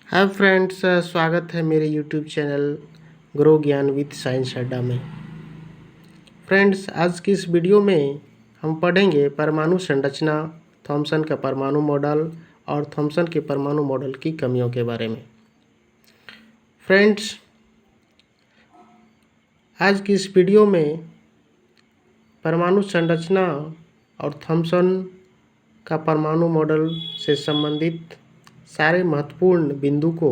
Hi friends, स्वागत है मेरे यूट्यूब चैनल ग्रो ज्ञान विद साइंस अड्डा में। फ्रेंड्स, आज की इस वीडियो में हम पढ़ेंगे परमाणु संरचना, थॉमसन का परमाणु मॉडल और थॉमसन के परमाणु मॉडल की कमियों के बारे में। फ्रेंड्स, आज की इस वीडियो में परमाणु संरचना और थॉमसन का परमाणु मॉडल से संबंधित सारे महत्वपूर्ण बिंदु को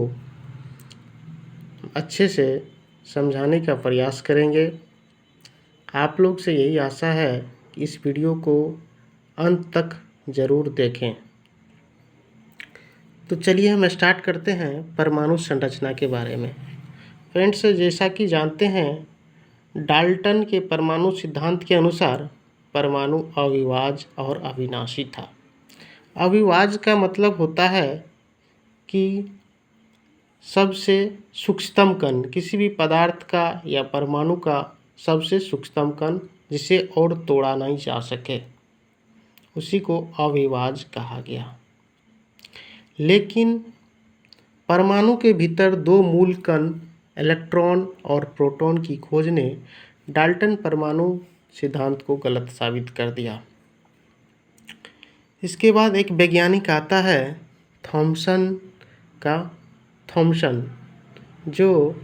अच्छे से समझाने का प्रयास करेंगे। आप लोग से यही आशा है कि इस वीडियो को अंत तक ज़रूर देखें। तो चलिए हम स्टार्ट करते हैं परमाणु संरचना के बारे में। फ्रेंड्स, जैसा कि जानते हैं, डाल्टन के परमाणु सिद्धांत के अनुसार परमाणु अविभाज्य और अविनाशी था। अविभाज्य का मतलब होता है कि सबसे सूक्ष्मतम कण, किसी भी पदार्थ का या परमाणु का सबसे सूक्ष्मतम कण जिसे और तोड़ा नहीं जा सके, उसी को अविभाज्य कहा गया। लेकिन परमाणु के भीतर दो मूल कण इलेक्ट्रॉन और प्रोटॉन की खोज ने डाल्टन परमाणु सिद्धांत को गलत साबित कर दिया। इसके बाद एक वैज्ञानिक आता है थॉमसन, जो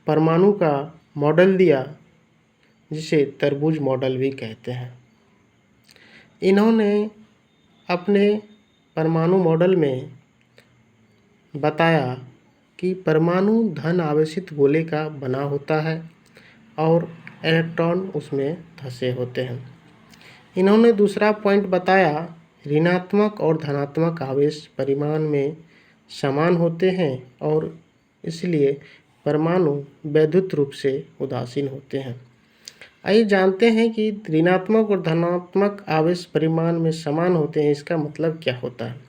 परमाणु का मॉडल दिया, जिसे तरबूज मॉडल भी कहते हैं। इन्होंने अपने परमाणु मॉडल में बताया कि परमाणु धन आवेशित गोले का बना होता है और इलेक्ट्रॉन उसमें धंसे होते हैं। इन्होंने दूसरा पॉइंट बताया, ऋणात्मक और धनात्मक आवेश परिमाण में समान होते हैं और इसलिए परमाणु वैद्युत रूप से उदासीन होते हैं। आइए जानते हैं कि ऋणात्मक और धनात्मक आवेश परिमाण में समान होते हैं, इसका मतलब क्या होता है।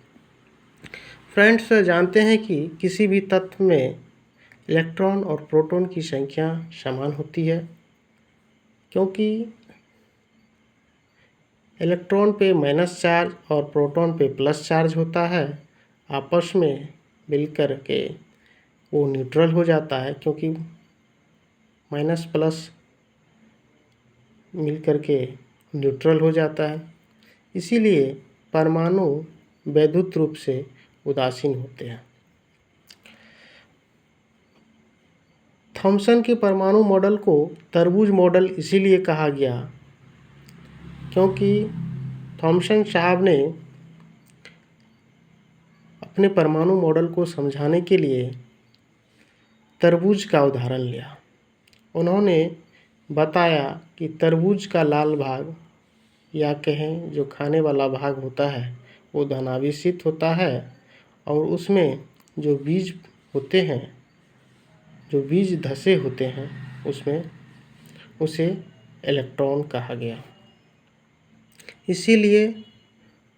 फ्रेंड्स, जानते हैं कि किसी भी तत्व में इलेक्ट्रॉन और प्रोटॉन की संख्या समान होती है, क्योंकि इलेक्ट्रॉन पे माइनस चार्ज और प्रोटॉन पे प्लस चार्ज होता है। आपस में मिलकर के वो न्यूट्रल हो जाता है, क्योंकि माइनस प्लस मिलकर के न्यूट्रल हो जाता है। इसीलिए परमाणु वैद्युत रूप से उदासीन होते हैं। थॉमसन के परमाणु मॉडल को तरबूज मॉडल इसीलिए कहा गया क्योंकि थॉमसन साहब ने अपने परमाणु मॉडल को समझाने के लिए तरबूज का उदाहरण लिया। उन्होंने बताया कि तरबूज का लाल भाग, या कहें जो खाने वाला भाग होता है, वो धनावेशित होता है और उसमें जो बीज होते हैं, जो बीज धसे होते हैं, उसमें उसे इलेक्ट्रॉन कहा गया। इसीलिए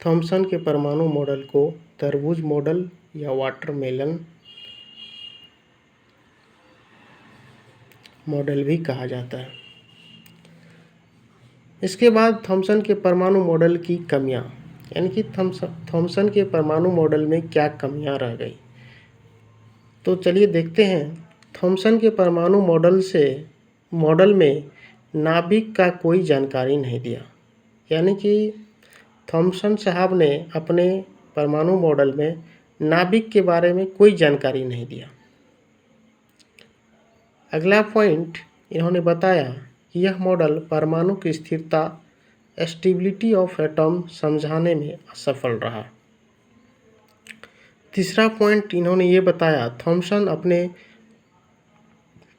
थॉमसन के परमाणु मॉडल को तरबूज मॉडल या वाटरमेलन मॉडल भी कहा जाता है। इसके बाद थॉमसन के परमाणु मॉडल की कमियां, यानी कि थॉमसन के परमाणु मॉडल में क्या कमियां रह गई, तो चलिए देखते हैं। थॉमसन के परमाणु मॉडल में नाभिक का कोई जानकारी नहीं दिया, यानी कि थॉमसन साहब ने अपने परमाणु मॉडल में नाभिक के बारे में कोई जानकारी नहीं दिया। अगला पॉइंट, इन्होंने बताया कि यह मॉडल परमाणु की स्थिरता, स्टेबिलिटी ऑफ एटम समझाने में असफल रहा। तीसरा पॉइंट, इन्होंने ये बताया, थॉमसन अपने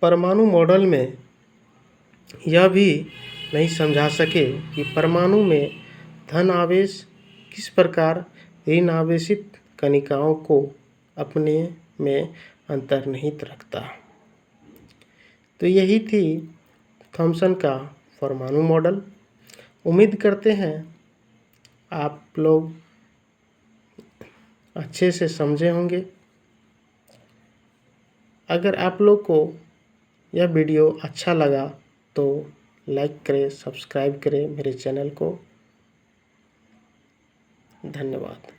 परमाणु मॉडल में यह भी नहीं समझा सके कि परमाणु में धन आवेश किस प्रकार ऋण आवेशित कणिकाओं को अपने में अंतर्निहित रखता। तो यही थी थॉमसन का परमाणु मॉडल। उम्मीद करते हैं आप लोग अच्छे से समझे होंगे। अगर आप लोग को यह वीडियो अच्छा लगा तो लाइक करें, सब्सक्राइब करें मेरे चैनल को। धन्यवाद।